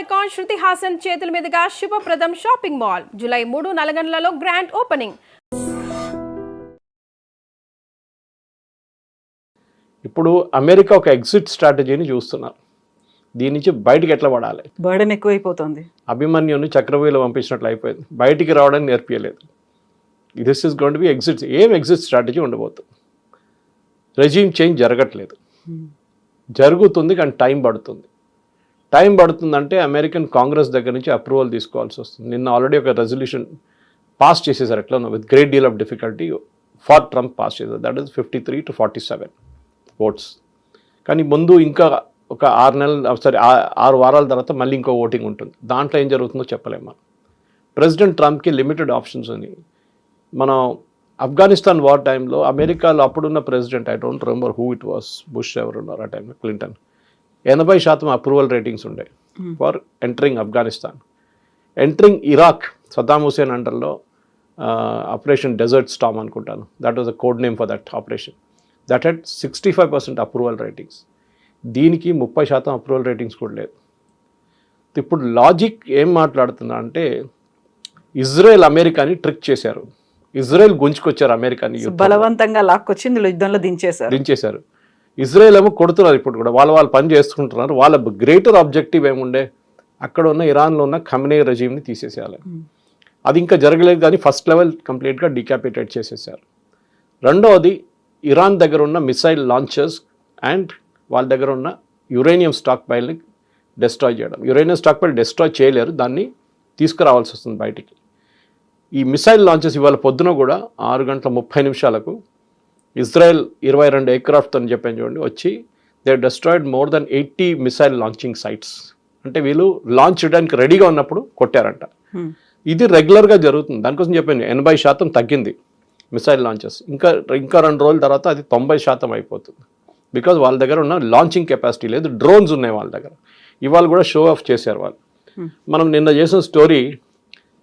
Icon Shruti Haasan చేతుల మీదుగా Shubhapradam shopping mall July 3 నల్గొండలలో గ్రాండ్ ఓపెనింగ్. ఇప్పుడు అమెరికా ఒక ఎగ్జిట్ స్ట్రాటజీని చూస్తున్నారు. దీని నుంచి బయటికి ఎట్లా పడాలి, బర్డెన్ ఎక్కువైపోతుంది. అభిమన్యుని చక్రవ్యూహంలో పంపించినట్లు అయిపోయింది, బయటికి రావడానికి నేర్పియలేదు. This is going to be exit. ఏం ఎగ్జిట్ స్ట్రాటజీ ఉండబోతుంది? రెజ్యూమ్ చేంజ్ జరగట్లేదు, జరుగుతుంది కానీ టైం పడుతుంది. టైం పడుతుందంటే అమెరికన్ కాంగ్రెస్ దగ్గర నుంచి అప్రూవల్ తీసుకోవాల్సి వస్తుంది. నిన్న ఆల్రెడీ ఒక రెజల్యూషన్ పాస్ చేసేసారు, ఎట్లా with great deal of difficulty for Trump pass చేశారు. That is 53 to 47 votes. కానీ ముందు ఇంకా ఒక 6 వారాల తర్వాత మళ్ళీ ఇంకో ఓటింగ్ ఉంటుంది. దాంట్లో ఏం జరుగుతుందో చెప్పలేము మనం. ప్రెసిడెంట్ ట్రంప్కి లిమిటెడ్ ఆప్షన్స్ ఉన్నాయి. మనం ఆఫ్ఘనిస్తాన్ వార్ టైంలో అమెరికాలో అప్పుడున్న president, I don't remember who it was, Bush ఎవరున్నారు ఆ టైంలో, క్లింటన్, 80% అప్రూవల్ రేటింగ్స్ ఉండే for entering Afghanistan. Entering Iraq Saddam Hussein అండర్లో ఆపరేషన్ డెజర్ట్ స్టామ్ అనుకుంటాను, that was a code name for that operation. That had 65% approval ratings. దీనికి 30% approval ratings కూడా లేదు. ఇప్పుడు లాజిక్ ఏం మాట్లాడుతున్నా అంటే ఇజ్రాయెల్ అమెరికాని ట్రిక్ చేశారు, ఇజ్రాయెల్ గుంజుకొచ్చారు అమెరికాని, బలవంతంగా లాక్కొచ్చి యుద్ధంలో దించేశారు. ఇజ్రాయెల్ ఏమో కొడుతున్నారు ఇప్పుడు కూడా, వాళ్ళ పని చేసుకుంటున్నారు. వాళ్ళ గ్రేటర్ ఆబ్జెక్టివ్ ఏముండే, అక్కడ ఉన్న ఇరాన్లో ఉన్న ఖమెనీ రెజీమ్ని తీసేసేయాలి. అది ఇంకా జరగలేదు కానీ ఫస్ట్ లెవెల్ కంప్లీట్గా డికాపిటేట్ చేసేసారు. రెండవది ఇరాన్ దగ్గర ఉన్న మిసైల్ లాంచర్స్ అండ్ వాళ్ళ దగ్గర ఉన్న యురేనియం స్టాక్ పైల్ని డెస్ట్రాయ్ చేయడం. యురేనియం స్టాక్ పైల్ డెస్ట్రాయ్ చేయలేరు, దాన్ని తీసుకురావాల్సి వస్తుంది బయటికి. ఈ మిసైల్ లాంచెస్ ఇవాళ పొద్దున కూడా 6:30 ఇజ్రాయెల్ 22 ఎయిర్క్రాఫ్ట్ అని చెప్పాను చూడండి వచ్చి, they destroyed more than 80 missile launching sites. అంటే వీళ్ళు లాంచ్ చేయడానికి రెడీగా ఉన్నప్పుడు కొట్టారంట. ఇది రెగ్యులర్గా జరుగుతుంది. దానికోసం చెప్పాను 80% తగ్గింది మిసైల్ లాంచెస్. ఇంకా 2 రోజుల తర్వాత అది 90% అయిపోతుంది. బికాజ్ వాళ్ళ దగ్గర ఉన్న లాంచింగ్ కెపాసిటీ లేదు, డ్రోన్స్ ఉన్నాయి వాళ్ళ దగ్గర. ఇవాళ కూడా షో ఆఫ్ చేశారు వాళ్ళు. మనం నిన్న చేసిన స్టోరీ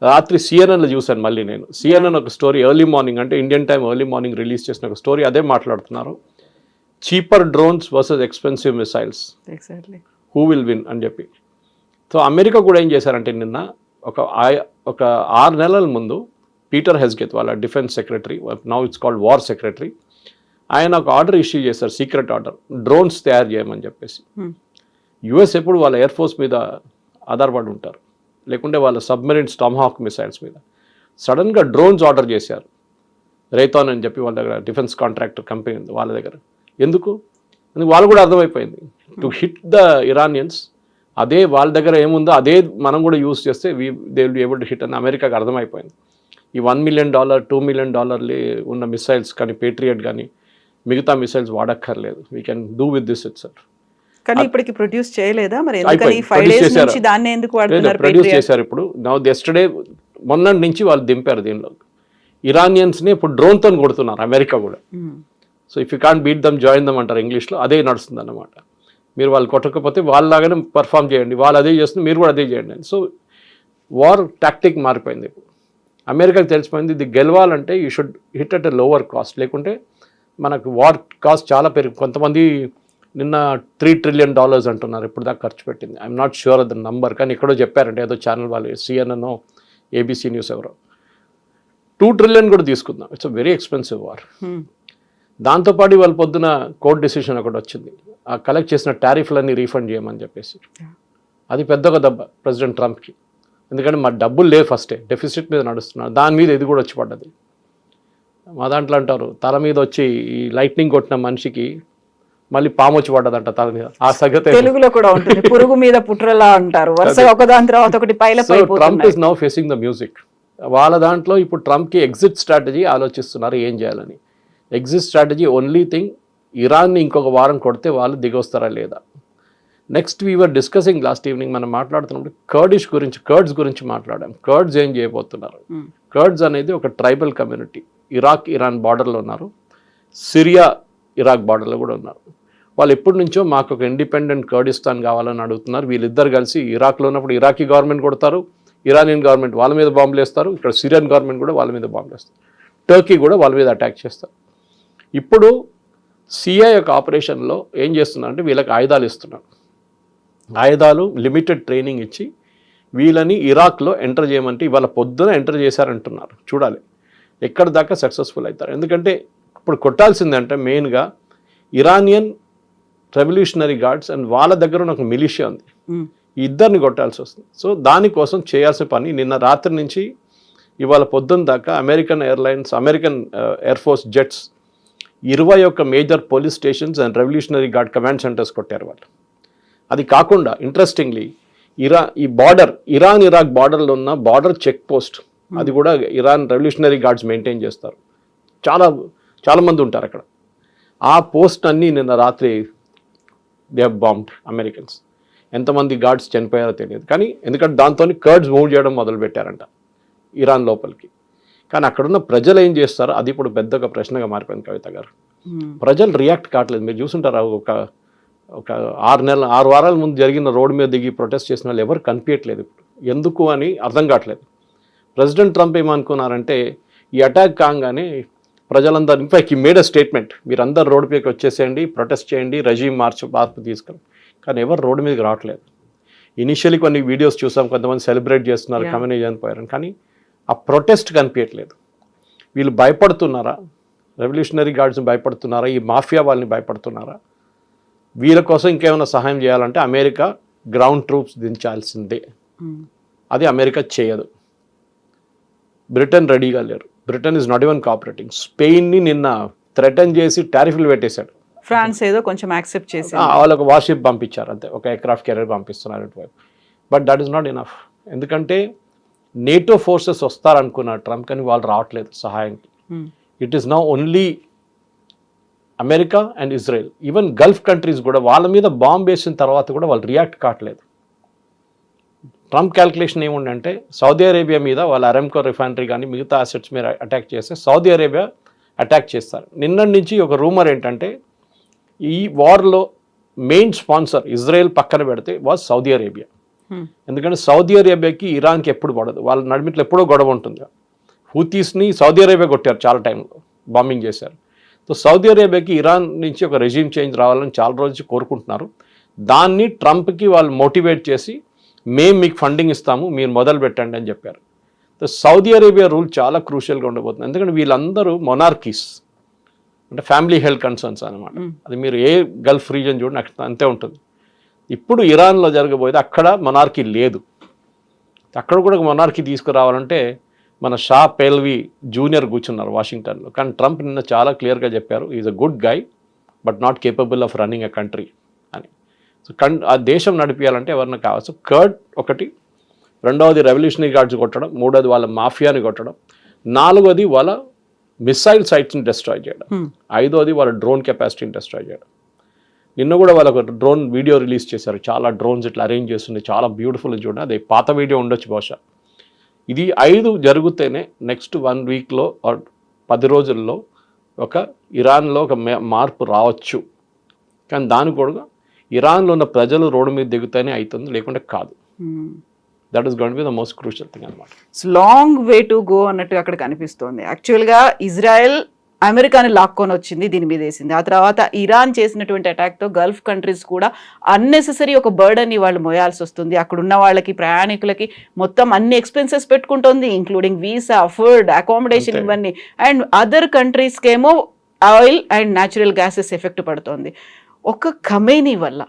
రాత్రి సిఎన్ఎన్లో చూశాను మళ్ళీ నేను. సిఎన్ఎన్ ఒక స్టోరీ ఎర్లీ మార్నింగ్, అంటే Indian time early morning release చేసిన ఒక స్టోరీ, అదే మాట్లాడుతున్నారు. Cheaper drones versus expensive missiles, who will win అని చెప్పి. సో అమెరికా కూడా ఏం చేశారంటే నిన్న ఒక 6 నెలల ముందు పీటర్ హెస్గెత్ వాళ్ళ defence secretary, now it's called war secretary, ఆయన ఒక ఆర్డర్ ఇష్యూ చేశారు, సీక్రెట్ ఆర్డర్, డ్రోన్స్ తయారు చేయమని చెప్పేసి. యుఎస్ ఎప్పుడు వాళ్ళ ఎయిర్ ఫోర్స్ మీద ఆధారపడి ఉంటారు, లేకుంటే వాళ్ళ సబ్మెరీన్ టామ్హాక్ మిసైల్స్ మీద. సడన్గా డ్రోన్స్ ఆర్డర్ చేశారు రైతాన్ అని చెప్పి, వాళ్ళ దగ్గర డిఫెన్స్ కాంట్రాక్టర్ కంపెనీ ఉంది వాళ్ళ దగ్గర. ఎందుకు వాళ్ళు కూడా అర్థమైపోయింది, టు హిట్ ద ఇరానియన్స్. అదే వాళ్ళ దగ్గర ఏముందో అదే మనం కూడా యూజ్ చేస్తే they will be able to hit అని అమెరికాకి అర్థమైపోయింది. ఈ $1 million $2 million ఉన్న మిసైల్స్ కానీ, పేట్రియట్ కానీ మిగతా మిసైల్స్ వాడక్కర్లేదు, we can do with this itself. కానీ ఇప్పటికి ప్రొడ్యూస్ చేయలేదా మరి? ఎందుకని 5 days నుంచి దాన్ని ఎందుకు వాడుతున్నారు? ప్రొడ్యూస్ చేశారు ఇప్పుడు. నౌ ఎస్టర్డే మొన్నటి నుంచి వాళ్ళు దింపారు దీనిలో. ఇరానియన్స్ని ఇప్పుడు డ్రోన్తో కొడుతున్నారు అమెరికా కూడా. So if you can't beat them join them అంటారు ఇంగ్లీష్లో, అదే నడుస్తుంది అన్నమాట. మీరు వాళ్ళు కొట్టకపోతే వాళ్ళలాగానే పర్ఫామ్ చేయండి, వాళ్ళు అదే చేస్తుంది, మీరు కూడా అదే చేయండి. సో వార్ టాక్టిక్ మారిపోయింది ఇప్పుడు. అమెరికాకి తెలిసిపోయింది ఇది గెలవాలంటే you should hit at a lower caste, లేకుంటే మనకు వార్ కాస్ట్ చాలా కొంతమంది నిన్న $3 trillion అంటున్నారు ఇప్పుడు దాకా ఖర్చు పెట్టింది. I'm not sure of the number, కానీ ఎక్కడో చెప్పారంటే ఏదో ఛానల్ వాళ్ళు, సిఎన్ఎన్, ఏబీసీ న్యూస్ ఎవరో. 2 trillion కూడా తీసుకుందాం, it's a very expensive war. దాంతోపాటు వాళ్ళ పొద్దున కోర్ట్ డిసిషన్ ఒకటి వచ్చింది, ఆ కలెక్ట్ చేసిన టారిఫ్లన్నీ రీఫండ్ చేయమని చెప్పేసి. అది పెద్దగా దెబ్బ ప్రెసిడెంట్ ట్రంప్కి, ఎందుకంటే మా డబ్బులు లేవు, ఫస్టే డెఫిసిట్ మీద నడుస్తున్నారు, దాని మీద ఇది కూడా వచ్చి పడ్డది. మా దాంట్లో అంటారు తల మీద వచ్చి ఈ లైట్నింగ్ కొట్టిన మనిషికి మళ్ళీ పాము వచ్చి పడ్డదంట తల మీద. ఆ సంగతి తెలుగులో కూడా ఉంటుంది, పురుగు మీద పుట్రలా అంటారు, వరుసగా ఒకదాని తర్వాత ఒకటి పైలపై. Trump is now facing the music. వాళ్ళ దాంట్లో ఇప్పుడు ట్రంప్కి ఎగ్జిట్ స్ట్రాటజీ ఆలోచిస్తున్నారు ఏం చేయాలని. ఎగ్జిట్ స్ట్రాటజీ ఓన్లీ థింగ్, ఇరాన్ని ఇంకొక వారం కొడితే వాళ్ళు దిగొస్తారా లేదా. Next we're discussing last evening మనం మాట్లాడుతున్నప్పుడు కర్డ్స్ గురించి మాట్లాడాం. కర్డ్స్ ఏం చేయబోతున్నారు? కర్డ్స్ అనేది ఒక ట్రైబల్ కమ్యూనిటీ, ఇరాన్ బార్డర్లో ఉన్నారు, సిరియా ఇరాక్ బార్డర్లో కూడా ఉన్నారు. వాళ్ళు ఎప్పటి నుంచో మాకు ఒక ఇండిపెండెంట్ కర్డిస్తాన్ కావాలని అడుగుతున్నారు. వీళ్ళిద్దరు కలిసి ఇరాక్లో ఉన్నప్పుడు ఇరాకీ గవర్నమెంట్ కొడతారు, ఇరానియన్ గవర్నమెంట్ వాళ్ళ మీద బాంబులు వేస్తారు, ఇక్కడ సిరియన్ గవర్నమెంట్ కూడా వాళ్ళ మీద బాంబులు వేస్తారు, టర్కీ కూడా వాళ్ళ మీద అటాక్ చేస్తారు. ఇప్పుడు సిఐ యొక్క ఆపరేషన్లో ఏం చేస్తున్నారంటే వీళ్ళకి ఆయుధాలు ఇస్తున్నారు. ఆయుధాలు లిమిటెడ్ ట్రైనింగ్ ఇచ్చి వీళ్ళని ఇరాక్లో ఎంటర్ చేయమంటే ఇవాళ పొద్దున ఎంటర్ చేశారంటున్నారు. చూడాలి ఎక్కడ దాకా సక్సెస్ఫుల్ అవుతారు. ఎందుకంటే ఇప్పుడు కొట్టాల్సిందంటే మెయిన్గా ఇరానియన్ రెవల్యూషనరీ గార్డ్స్ అండ్ వాళ్ళ దగ్గర ఉన్న ఒక మిలిషియా ఉంది, ఈ ఇద్దరిని కొట్టాల్సి వస్తుంది. సో దానికోసం చేయాల్సిన పని నిన్న రాత్రి నుంచి ఇవాళ పొద్దున్న దాకా American airlines, American air force jets 21 major police stations and revolutionary guard command centers కొట్టారు వాళ్ళు. అది కాకుండా ఇంట్రెస్టింగ్లీ ఈ బార్డర్ ఇరాన్ ఇరాక్ బార్డర్లో ఉన్న బార్డర్ చెక్ పోస్ట్ అది కూడా ఇరాన్ రెవల్యూషనరీ గార్డ్స్ మెయింటైన్ చేస్తారు. చాలా మంది ఉంటారు అక్కడ. ఆ పోస్ట్ అన్నీ నిన్న రాత్రి దే హ్యావ్ బాంబ్డ్ అమెరికన్స్. ఎంతమంది గార్డ్స్ చనిపోయారో తెలియదు, కానీ ఎందుకంటే దాంతో కర్డ్స్ మూవ్ చేయడం మొదలుపెట్టారంట ఇరాన్ లోపలికి. కానీ అక్కడున్న ప్రజలు ఏం చేస్తారో అది ఇప్పుడు పెద్దగా ప్రశ్నగా మారిపోయింది కవిత గారు. ప్రజలు రియాక్ట్ కావట్లేదు. మీరు చూసుంటారు ఒక 6 వారాల ముందు జరిగిన రోడ్డు మీద దిగి ప్రొటెస్ట్ చేసిన వాళ్ళు ఎవరు కనిపించట్లేదు ఇప్పుడు. ఎందుకు అని అర్థం కావట్లేదు. ప్రెసిడెంట్ ట్రంప్ ఏమనుకున్నారంటే ఈ అటాక్ కాగానే ప్రజలందరూ ఇన్ఫాక్ట్ ఈ మేడ్ అ స్టేట్మెంట్, మీరందరూ రోడ్డు మీదకి వచ్చేసేయండి, ప్రొటెస్ట్ చేయండి, రెజీమ్ మార్పు తీసుకుని. కానీ ఎవరు రోడ్డు మీదకి రావట్లేదు. ఇనిషియలీ కొన్ని వీడియోస్ చూసాం, కొంతమంది సెలబ్రేట్ చేస్తున్నారు, కమ్యూనిటీ చనిపోయారని. కానీ ఆ ప్రొటెస్ట్ కనిపించట్లేదు. వీళ్ళు భయపడుతున్నారా? రెవల్యూషనరీ గార్డ్స్ని భయపడుతున్నారా? ఈ మాఫియా వాళ్ళని భయపడుతున్నారా? వీళ్ళ కోసం ఇంకేమైనా సహాయం చేయాలంటే అమెరికా గ్రౌండ్ ట్రూప్స్ దించాల్సిందే. అది అమెరికా చేయదు. బ్రిటన్ రెడీగా లేరు. Britain is not even cooperating. స్పెయిన్ని నిన్న థ్రెటన్ చేసి టారిఫ్లు పెట్టేశాడు. ఫ్రాన్స్ ఏదో కొంచెం యాక్సెప్ట్ చేసి వాళ్ళకు వార్షిప్ పంపించారు, అంతే, ఒక ఎయిర్క్రాఫ్ట్ క్యారియర్ పంపిస్తున్నారు ఇటువైపు. But that is not enough. ఎందుకంటే నేటో ఫోర్సెస్ వస్తారనుకున్నారు ట్రంప్, కానీ వాళ్ళు రావట్లేదు సహాయానికి. It is now only America and Israel. Even Gulf countries కూడా వాళ్ళ మీద బాంబ్ వేసిన తర్వాత కూడా వాళ్ళు రియాక్ట్ కావట్లేదు. ట్రంప్ క్యాల్కులేషన్ ఏముందంటే సౌదీ అరేబియా మీద వాళ్ళ అరామ్కో రిఫైనరీ కానీ మిగతా అసెట్స్ మీద అటాక్ చేస్తే సౌదీ అరేబియా అటాక్ చేస్తారు. నిన్నటి నుంచి ఒక రూమర్ ఏంటంటే ఈ వార్లో మెయిన్ స్పాన్సర్ ఇజ్రాయెల్ పక్కన పెడితే వాజ్ సౌదీ అరేబియా. ఎందుకంటే సౌదీ అరేబియాకి ఇరాన్కి ఎప్పుడు పడదు, వాళ్ళ నడిమిట్లో ఎప్పుడో గొడవ ఉంటుంది. హూతీస్ని సౌదీ అరేబియా కొట్టారు, చాలా టైంలో బాంబింగ్ చేశారు. సో సౌదీ అరేబియాకి ఇరాన్ నుంచి ఒక రెజీమ్ చేంజ్ రావాలని చాలా రోజు కోరుకుంటున్నారు. దాన్ని ట్రంప్కి వాళ్ళు మోటివేట్ చేసి మేము మీకు ఫండింగ్ ఇస్తాము, మీరు మొదలు పెట్టండి అని చెప్పారు. సో సౌదీ అరేబియా రూల్ చాలా క్రూషియల్గా ఉండబోతుంది. ఎందుకంటే వీళ్ళందరూ మొనార్కీస్, అంటే ఫ్యామిలీ హెల్త్ కన్సర్న్స్ అనమాట. అది మీరు ఏ గల్ఫ్ రీజన్ చూడండి అక్కడ అంతే ఉంటుంది. ఇప్పుడు ఇరాన్లో జరగబోయేది అక్కడ మొనార్కీ లేదు. అక్కడ కూడా మొనార్కీ తీసుకురావాలంటే మన షా పెల్వి జూనియర్ కూర్చున్నారు వాషింగ్టన్లో. కానీ ట్రంప్ నిన్న చాలా క్లియర్గా చెప్పారు, is a good guy but not capable of running a country అని. సో ఆ దేశం నడిపించాలంటే ఎవరన్నా కావచ్చు. కర్డ్ ఒకటి, రెండవది రెవల్యూషనరీ గార్డ్స్ కొట్టడం, మూడోది వాళ్ళ మాఫియాని కొట్టడం, నాలుగోది వాళ్ళ మిసైల్ సైట్స్ని డిస్ట్రాయ్ చేయడం, ఐదోది వాళ్ళ డ్రోన్ కెపాసిటీని డిస్ట్రాయ్ చేయడం. నిన్న కూడా వాళ్ళకు డ్రోన్ వీడియో రిలీజ్ చేశారు. చాలా డ్రోన్స్ ఇట్లా అరేంజ్ చేస్తుంది, చాలా బ్యూటిఫుల్ చూడండి. అది పాత వీడియో ఉండొచ్చు బహుశా. ఇది 5 జరిగితేనే నెక్స్ట్ 1 వీక్లో 10 రోజుల్లో ఒక ఇరాన్లో ఒక మార్పు రావచ్చు. కానీ దాని కూడా ఇరాన్లో ఉన్న ప్రజలు రోడ్డు మీద దిగుతూనే అవుతుంది, లేకుంటే కాదు. That is going to be the most crucial thing అనమాట. లాంగ్ వే టు గో అన్నట్టు అక్కడ కనిపిస్తోంది. యాక్చువల్గా ఇజ్రాయెల్ అమెరికాని లాక్కొని వచ్చింది, దీని మీద వేసింది. ఆ తర్వాత ఇరాన్ చేసినటువంటి అటాక్తో గల్ఫ్ కంట్రీస్ కూడా అన్నెసెసరీ ఒక బర్డన్ని వాళ్ళు మోయాల్సి వస్తుంది. అక్కడ ఉన్న వాళ్ళకి, ప్రయాణికులకి మొత్తం అన్ని ఎక్స్పెన్సెస్ పెట్టుకుంటుంది, ఇంక్లూడింగ్ వీసా, ఫుడ్, అకామిడేషన్, ఇవన్నీ. అండ్ అదర్ కంట్రీస్కి ఏమో oil and natural gases effect పడుతుంది. ఒక ఖమేనీ వల్ల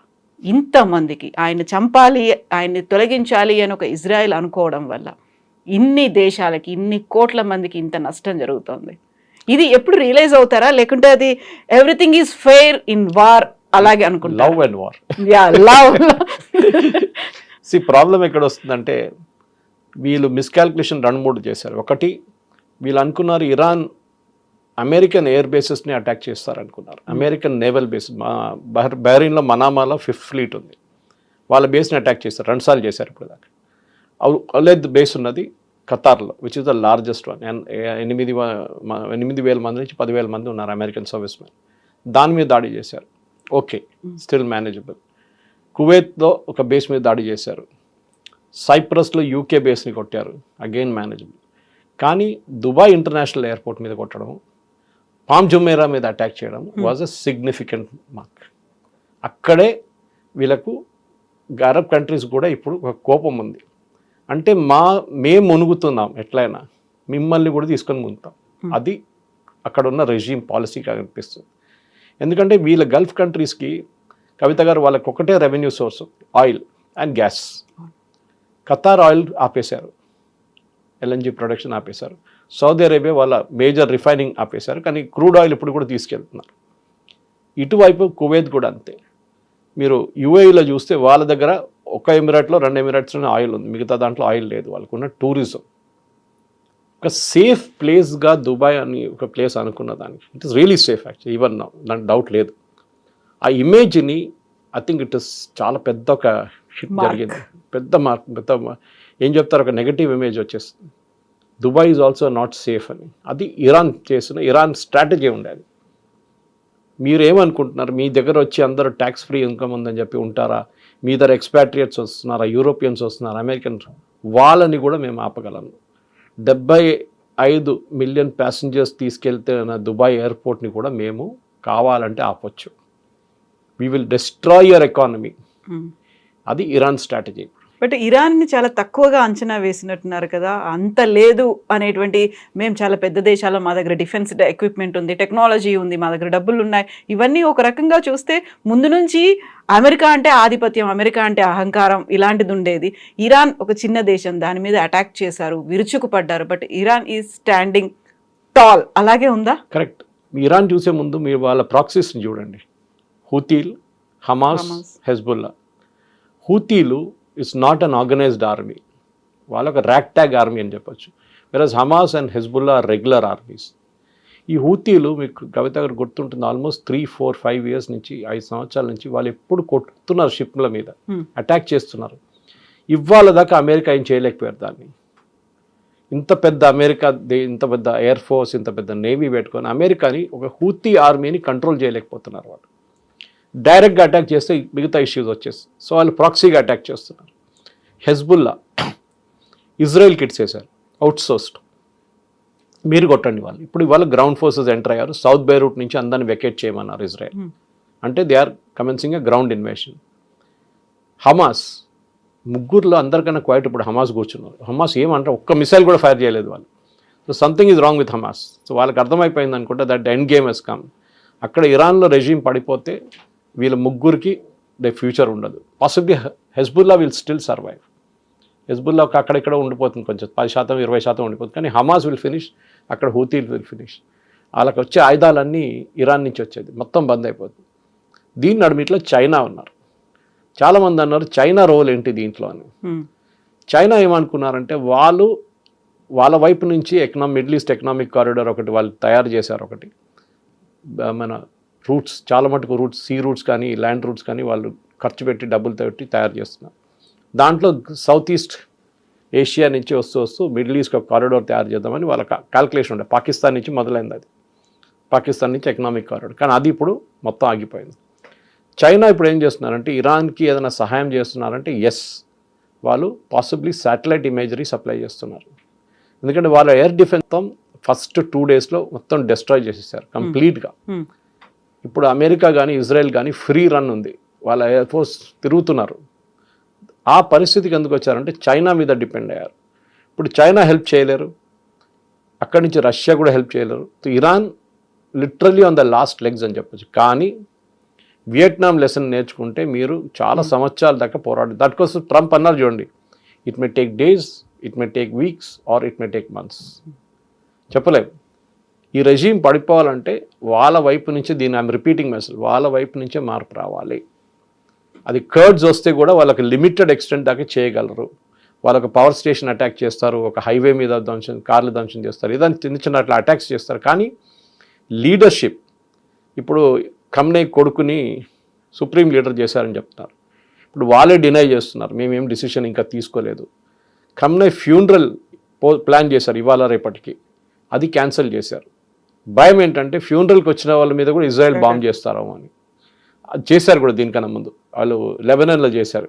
ఇంతమందికి ఆయన చంపాలి, ఆయన్ని తొలగించాలి అని ఒక ఇజ్రాయెల్ అనుకోవడం వల్ల ఇన్ని దేశాలకి, ఇన్ని కోట్ల మందికి ఇంత నష్టం జరుగుతోంది. ఇది ఎప్పుడు రియలైజ్ అవుతారా, లేకుంటే అది everything is fair in war అలాగే అనుకుంటారు? Love and war. Love. Problem ఎక్కడ వస్తుందంటే వీళ్ళు మిస్కాల్కులేషన్ 2-3 చేశారు. ఒకటి, వీళ్ళు అనుకున్నారు ఇరాన్ అమెరికన్ ఎయిర్ బేసెస్ని అటాక్ చేస్తారనుకున్నారు. అమెరికన్ నేవల్ బేస్ బహ్రెయిన్లో మనామాలో 5th ఫ్లీట్ ఉంది, వాళ్ళ బేస్ని అటాక్ చేస్తారు. 2 సార్లు చేశారు ఇప్పుడు దాకా. అవులేద్ బేస్ ఉన్నది ఖతార్లో, which is the largest one. 8,000 మంది నుంచి 10,000 మంది ఉన్నారు అమెరికన్ సర్వీస్ మ్యాన్. దాని మీద దాడి చేశారు. Okay, still manageable. కువైత్లో ఒక బేస్ మీద దాడి చేశారు. సైప్రస్లో యూకే బేస్ని కొట్టారు, అగైన్ మేనేజబుల్. కానీ దుబాయ్ ఇంటర్నేషనల్ ఎయిర్పోర్ట్ మీద కొట్టడం, పామ్ జుమేరా మీద అటాక్ చేయడం వాజ్ అ సిగ్నిఫికెంట్ మార్క్. అక్కడే వీళ్ళకు అరబ్ కంట్రీస్ కూడా ఇప్పుడు ఒక కోపం ఉంది. అంటే మేము మునుగుతున్నాం ఎట్లయినా, మిమ్మల్ని కూడా తీసుకొని మునుగుతాం. అది అక్కడ ఉన్న రెజీమ్ పాలసీగా అనిపిస్తుంది. ఎందుకంటే వీళ్ళ గల్ఫ్ కంట్రీస్కి కవిత గారు వాళ్ళకి ఒకటే revenue source, oil and gas. Qatar oil ఆపేశారు, ఎల్ఎన్జీ ప్రొడక్షన్ ఆపేశారు. సౌదీ అరేబియా వాళ్ళ మేజర్ రిఫైనింగ్ ఆపేశారు, కానీ క్రూడ్ ఆయిల్ ఇప్పుడు కూడా తీసుకెళ్తున్నారు. ఇటువైపు కువైత్ కూడా అంతే. మీరు యుఏఈలో చూస్తే వాళ్ళ దగ్గర ఒక ఎమిరేట్లో 2 ఎమిరేట్స్లోనే ఆయిల్ ఉంది, మిగతా దాంట్లో ఆయిల్ లేదు. వాళ్ళకున్న టూరిజం ఒక సేఫ్ ప్లేస్గా దుబాయ్ అని ఒక ప్లేస్ అనుకున్న దానికి it is really safe actually, even now, దానికి డౌట్ లేదు. ఆ ఇమేజ్ని ఐ థింక్ ఇట్ ఇస్ చాలా పెద్ద ఒక హిట్ జరిగింది, పెద్ద ఏం చెప్తారు, ఒక నెగటివ్ ఇమేజ్ వచ్చేస్తుంది. Dubai is also not safe అని. అది ఇరాన్ స్ట్రాటజీ ఉండేది. మీరు ఏమనుకుంటున్నారు, మీ దగ్గర వచ్చి అందరూ ట్యాక్స్ ఫ్రీ ఇన్కమ్ ఉందని చెప్పి ఉంటారా? మీ దగ్గర ఎక్స్పాట్రియేట్స్ వస్తున్నారా, యూరోపియన్స్ వస్తున్నారా, అమెరికన్స్, వాళ్ళని కూడా మేము ఆపగలము. 75 మిలియన్ ప్యాసింజర్స్ తీసుకెళ్తే దుబాయ్ ఎయిర్పోర్ట్ని కూడా మేము కావాలంటే ఆపొచ్చు. We will destroy your economy. అది ఇరాన్ స్ట్రాటజీ. బట్ ఇరాన్ని చాలా తక్కువగా అంచనా వేసినట్టున్నారు కదా, అంత లేదు అనేటువంటి, మేము చాలా పెద్ద దేశాలు, మా దగ్గర డిఫెన్స్ ఎక్విప్మెంట్ ఉంది, టెక్నాలజీ ఉంది, మా దగ్గర డబ్బులు ఉన్నాయి, ఇవన్నీ ఒక రకంగా చూస్తే ముందు నుంచి అమెరికా అంటే ఆధిపత్యం, అమెరికా అంటే అహంకారం ఇలాంటిది ఉండేది. ఇరాన్ ఒక చిన్న దేశం, దాని మీద అటాక్ చేశారు, విరుచుకుపడ్డారు. But Iran is standing tall, అలాగే ఉందా? కరెక్ట్. ఇరాన్ చూసే ముందు మీరు వాళ్ళ ప్రాక్సీస్ని చూడండి. హూతీలు, హమాస్, హెజ్బుల్లా. హూతీలు it's not an organised army, వాళ్ళ ఒక ర్యాక్ ట్యాగ్ ఆర్మీ అని చెప్పొచ్చు. Versus Hamas and Hezbollah regular armies. ఈ హూతీలు మీకు కవిత గారు గుర్తుంటుంది, ఆల్మోస్ట్ 3, 4, 5 ఇయర్స్ నుంచి, 5 సంవత్సరాల నుంచి వాళ్ళు ఎప్పుడు కొట్టుతున్నారు, షిప్ల మీద అటాక్ చేస్తున్నారు. ఇవాళ దాకా అమెరికా ఏం చేయలేకపోయారు దాన్ని. ఇంత పెద్ద అమెరికా, ఇంత పెద్ద ఎయిర్ ఫోర్స్, ఇంత పెద్ద నేవీ పెట్టుకొని అమెరికాని, ఒక హూతీ ఆర్మీని కంట్రోల్ చేయలేకపోతున్నారు వాళ్ళు. డైరెక్ట్గా అటాక్ చేస్తే మిగతా ఇష్యూస్ వచ్చేస్తాయి. సో వాళ్ళు ప్రాక్సీగా అటాక్ చేస్తున్నారు. హెజ్బుల్లా ఇజ్రాయెల్కి ఇచ్చేసారు, అవుట్సోర్స్డ్, మీరు కొట్టండి వాళ్ళు. ఇప్పుడు ఇవాళ గ్రౌండ్ ఫోర్సెస్ ఎంటర్ అయ్యారు. సౌత్ బైరూట్ నుంచి అందరిని వెకేట్ చేయమన్నారు ఇజ్రాయెల్. అంటే they are commencing a ground invasion. Hamas ముగ్గురులో అందరికన్నా క్వైట్ ఇప్పుడు హమాస్ కూర్చున్నారు. హమాస్ ఏమంటారు, ఒక్క మిసైల్ కూడా ఫైర్ చేయలేదు వాళ్ళు. So something is wrong with Hamas. So వాళ్ళకి అర్థమైపోయింది అనుకుంటే that end game has come. అక్కడ ఇరాన్లో రెజీమ్ పడిపోతే వీళ్ళ ముగ్గురికి ఫ్యూచర్ ఉండదు. Possibly Hezbollah will still survive. Hezbollah అక్కడిక్కడ ఉండిపోతుంది, కొంచెం 10%, 20% ఉండిపోతుంది. కానీ హమాస్ విల్ ఫినిష్, అక్కడ హూతీలు విల్ ఫినిష్. వాళ్ళకి వచ్చే ఆయుధాలన్నీ ఇరాన్ నుంచి వచ్చేది, మొత్తం బంద్ అయిపోతుంది. దీని నడుమిట్లో చైనా ఉన్నారు. చాలామంది అన్నారు చైనా రోల్ ఏంటి దీంట్లో అని. చైనా ఏమనుకున్నారంటే వాళ్ళ వైపు నుంచి మిడిల్ ఈస్ట్ ఎకనామిక్ కారిడార్ ఒకటి వాళ్ళు తయారు చేశారు. ఒకటి మన రూట్స్, చాలా మటుకు రూట్స్, సీ రూట్స్ కానీ ల్యాండ్ రూట్స్ కానీ వాళ్ళు ఖర్చు పెట్టి డబ్బులతో పెట్టి తయారు చేస్తున్నారు. దాంట్లో సౌత్ ఈస్ట్ ఏషియా నుంచి వస్తూ మిడిల్ ఈస్ట్ ఒక కారిడార్ తయారు చేద్దామని వాళ్ళ క్యాల్కులేషన్ ఉండే. పాకిస్తాన్ నుంచి మొదలైంది అది, పాకిస్తాన్ నుంచి ఎకనామిక్ కారిడార్. కానీ అది ఇప్పుడు మొత్తం ఆగిపోయింది. చైనా ఇప్పుడు ఏం చేస్తున్నారంటే, ఇరాన్కి ఏదైనా సహాయం చేస్తున్నారంటే ఎస్, వాళ్ళు పాసిబ్లీ శాటిలైట్ ఇమేజరీ సప్లై చేస్తున్నారు. ఎందుకంటే వాళ్ళ ఎయిర్ డిఫెన్స్ ఫస్ట్ 2 డేస్లో మొత్తం డిస్ట్రాయ్ చేసేసారు కంప్లీట్గా. ఇప్పుడు అమెరికా కానీ ఇజ్రాయెల్ కానీ ఫ్రీ రన్ ఉంది, వాళ్ళ ఎయిర్ ఫోర్స్ తిరుగుతున్నారు. ఆ పరిస్థితికి ఎందుకు వచ్చారంటే చైనా మీద డిపెండ్ అయ్యారు. ఇప్పుడు చైనా హెల్ప్ చేయలేరు, అక్కడి నుంచి రష్యా కూడా హెల్ప్ చేయలేరు. Iran literally on the last legs అని చెప్పచ్చు. కానీ వియట్నాం లెసన్ నేర్చుకుంటే మీరు చాలా సంవత్సరాల దాకా పోరాడు. దానికోసం ట్రంప్ అన్నారు చూడండి, it may take days, it may take weeks or it may take months, చెప్పలేము. ఈ రెజీమ్ పడిపోవాలంటే వాళ్ళ వైపు నుంచి, దీన్ని ఐఎమ్ రిపీటింగ్ మెసేజ్, వాళ్ళ వైపు నుంచే మార్పు రావాలి. అది కర్డ్స్ వస్తే కూడా వాళ్ళకి లిమిటెడ్ ఎక్స్టెంట్ దాకా చేయగలరు. వాళ్ళకి పవర్ స్టేషన్ అటాక్ చేస్తారు, ఒక హైవే మీద కార్లు ధ్వంసం చేస్తారు, ఏదైనా చిన్న చిన్న అట్లా అటాక్స్ చేస్తారు. కానీ లీడర్షిప్, ఇప్పుడు ఖమ్నే కొడుకుని సుప్రీం లీడర్ చేశారని చెప్తున్నారు. ఇప్పుడు వాళ్ళే డినై చేస్తున్నారు, మేమేం డిసిషన్ ఇంకా తీసుకోలేదు. ఖమ్నే ఫ్యూనరల్ ప్లాన్ చేశారు ఇవాళ రేపటికి, అది క్యాన్సిల్ చేశారు. భయం ఏంటంటే ఫ్యూనరల్కి వచ్చిన వాళ్ళ మీద కూడా ఇజ్రాయెల్ బాంబ్ చేస్తారేమో అని. చేశారు కూడా దీనికన్నా ముందు, వాళ్ళు లెబనాన్లో చేశారు,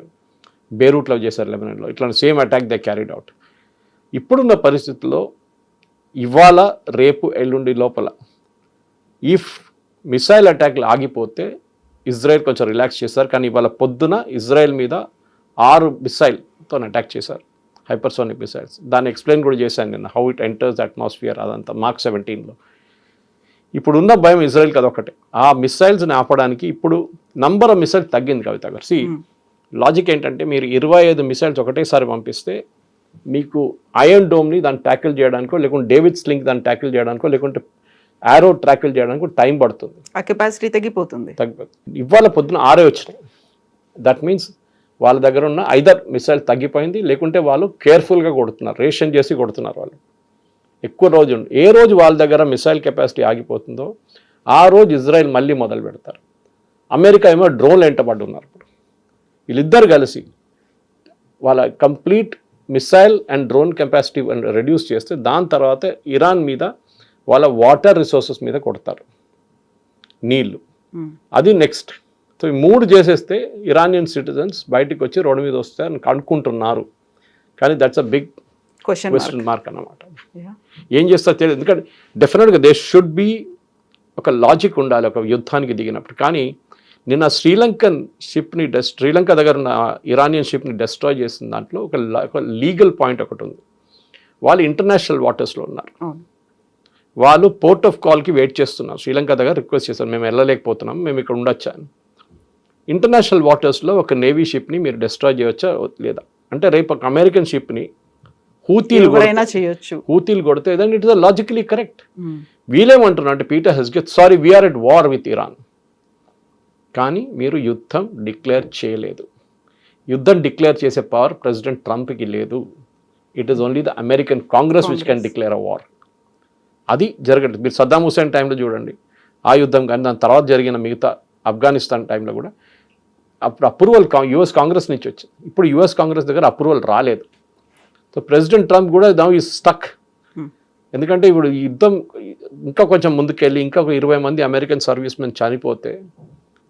బేరూట్లో చేశారు, లెబనాన్లో ఇట్లా same attack they carried out. ఇప్పుడున్న పరిస్థితుల్లో ఇవాళ రేపు ఎల్లుండి లోపల ఇఫ్ మిసైల్ అటాక్లు ఆగిపోతే ఇజ్రాయెల్ కొంచెం రిలాక్స్ చేస్తారు. కానీ ఇవాళ పొద్దున ఇజ్రాయెల్ మీద 6 మిసైల్తో అటాక్ చేశారు, హైపర్సోనిక్ మిసైల్స్. దాన్ని ఎక్స్ప్లెయిన్ కూడా చేశాను నిన్న, how it enters the atmosphere, అదంతా మార్క్ 17లో. ఇప్పుడున్న భయం ఇజ్రాయెల్కి అదొకటే. ఆ మిసైల్స్ని ఆపడానికి ఇప్పుడు నంబర్ ఆఫ్ మిసైల్స్ తగ్గింది కవిత గారు. లాజిక్ ఏంటంటే మీరు 25 మిసైల్స్ ఒకటేసారి పంపిస్తే మీకు ఐరన్ డోమ్ని దాన్ని ట్యాకిల్ చేయడానికో, లేకుంటే డేవిడ్ స్లింగ్ దాన్ని ట్యాకిల్ చేయడానికో, లేకుంటే యారో ట్యాకిల్ చేయడానికి టైం పడుతుంది, ఆ కెపాసిటీ తగ్గిపోతుంది. ఇవాళ పొద్దున 6 వచ్చినాయి. దట్ మీన్స్ వాళ్ళ దగ్గర ఉన్న ఐదర్ మిసైల్ తగ్గిపోయింది, లేకుంటే వాళ్ళు కేర్ఫుల్గా కొడుతున్నారు, రేషన్ చేసి కొడుతున్నారు. వాళ్ళు ఎక్కువ రోజు ఏ రోజు వాళ్ళ దగ్గర మిసైల్ కెపాసిటీ ఆగిపోతుందో ఆ రోజు ఇజ్రాయెల్ మళ్ళీ మొదలు పెడతారు. అమెరికా ఏమో డ్రోన్లు వెంటబడి ఉన్నారు. ఇప్పుడు వీళ్ళిద్దరు కలిసి వాళ్ళ complete missile and drone capacity reduce చేస్తే దాని తర్వాత ఇరాన్ మీద వాళ్ళ వాటర్ రిసోర్సెస్ మీద కొడతారు, నీళ్లు. అది నెక్స్ట్. సో ఈ 3 చేసేస్తే ఇరానియన్ సిటిజన్స్ బయటికి వచ్చి రోడ్డు మీద వస్తారని అనుకుంటున్నారు. కానీ that's a big question mark అన్నమాట. ఏం చేస్తారు తెలియదు. ఎందుకంటే డెఫినెట్గా దే షుడ్ బి ఒక లాజిక్ ఉండాలి ఒక యుద్ధానికి దిగినప్పుడు. కానీ నిన్న శ్రీలంక దగ్గర ఉన్న ఇరానియన్ షిప్ని డెస్ట్రాయ్ చేసిన దాంట్లో ఒక లీగల్ పాయింట్ ఒకటి ఉంది. వాళ్ళు ఇంటర్నేషనల్ వాటర్స్లో ఉన్నారు. వాళ్ళు పోర్ట్ ఆఫ్ కాల్కి వెయిట్ చేస్తున్నారు. శ్రీలంక దగ్గర రిక్వెస్ట్ చేస్తారు, మేము వెళ్ళలేకపోతున్నాం, మేము ఇక్కడ ఉండొచ్చా అని. ఇంటర్నేషనల్ వాటర్స్లో ఒక నేవీ షిప్ని మీరు డెస్ట్రాయ్ చేయొచ్చా లేదా అంటే, రేపు ఒక అమెరికన్ షిప్ని హూతీలు కొడితే then it is logically correct. వీళ్ళేమంటున్నారు అంటే పీటర్ హెస్గెట్, sorry we're at war with Iran. కానీ మీరు యుద్ధం డిక్లేర్ చేయలేదు. యుద్ధం డిక్లేర్ చేసే పవర్ ప్రెసిడెంట్ ట్రంప్కి లేదు. It is only the American Congress which can declare a war. అది జరగట్లేదు. మీరు సద్దాం హుసేన్ టైంలో చూడండి ఆ యుద్ధం, కానీ దాని తర్వాత జరిగిన మిగతా ఆఫ్ఘనిస్తాన్ టైంలో కూడా అప్పుడు అప్రూవల్ యుఎస్ కాంగ్రెస్ నుంచి వచ్చింది. ఇప్పుడు యుఎస్ కాంగ్రెస్ దగ్గర అప్రూవల్ రాలేదు. సో ప్రెసిడెంట్ ట్రంప్ కూడా నౌ ఈజ్ స్టక్. ఎందుకంటే ఇప్పుడు ఈ యుద్ధం ఇంకా కొంచెం ముందుకెళ్ళి ఇంకా 20 మంది అమెరికన్ సర్వీస్ మెన్ చనిపోతే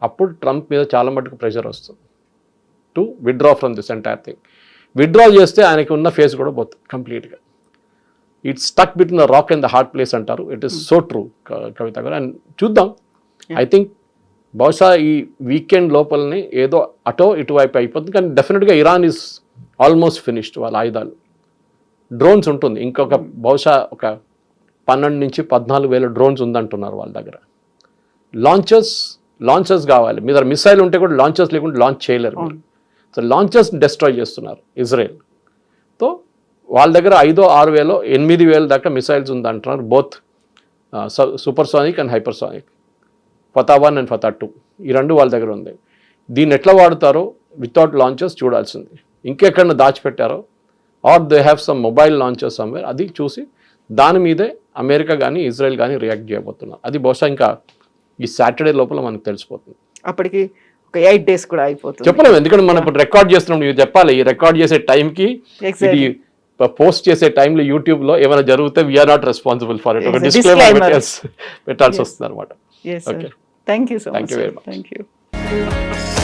అప్పుడు ట్రంప్ మీద చాలా మటుకు ప్రెషర్ వస్తుంది to withdraw from this entire thing. Withdraw చేస్తే ఆయనకి ఉన్న ఫేస్ కూడా పోతుంది కంప్లీట్గా. It's stuck between the rock and the hard place అంటారు. ఇట్ ఈస్ సో ట్రూ కవిత గారు. అండ్ చూద్దాం. ఐ థింక్ బహుశా ఈ వీకెండ్ లోపలనే ఏదో అటో ఇటువైపు అయిపోతుంది. కానీ డెఫినెట్గా ఇరాన్ ఈజ్ ఆల్మోస్ట్ ఫినిష్డ్. వాళ్ళ ఆయుధాలు, డ్రోన్స్ ఉంటుంది, ఇంకొక బహుశా ఒక 12 నుంచి 14,000 డ్రోన్స్ ఉందంటున్నారు వాళ్ళ దగ్గర. లాంచర్స్ కావాలి. మీ దగ్గర మిసైల్ ఉంటే కూడా లాంచర్స్ లేకుంటే లాంచ్ చేయలేరు. సో లాంచర్స్ డిస్ట్రాయ్ చేస్తున్నారు ఇజ్రాయెల్. తో వాళ్ళ దగ్గర 5,000-6,000 8,000 దాకా మిసైల్స్ ఉందంటున్నారు. Both supersonic and hypersonic, Fatah 1 and Fatah 2 ఈ 2 వాళ్ళ దగ్గర ఉంది. దీన్ని ఎట్లా వాడతారో వితౌట్ లాంచర్స్ చూడాల్సింది. ఇంకెక్కడన్నా దాచిపెట్టారో or they have some mobile launchers somewhere, అది చూసి దాని మీదే అమెరికా కానీ ఇజ్రాయెల్ కానీ రియాక్ట్ చేయబోతున్నారు. అది బహుశా ఇంకా ఈ సాటర్డే లోపల మనకు తెలిసిపోతుంది. అప్పటికి ఒక 8 days కూడా అయిపోతుంది. చెప్పలేము, ఎందుకంటే మనం ఇప్పుడు రికార్డ్ చేస్తున్నాం. ఇవి చెప్పాలి, ఈ రికార్డ్ చేసే టైంకి ఇది పోస్ట్ చేసే టైంలో యూట్యూబ్లో ఏమైనా జరిగితే we're not responsible for it. ఒక డిస్క్లైమర్ పెట్టాల్సి వస్తుంది అనమాట. Yes, sir. Thank you so much. Thank you very much. Thank you.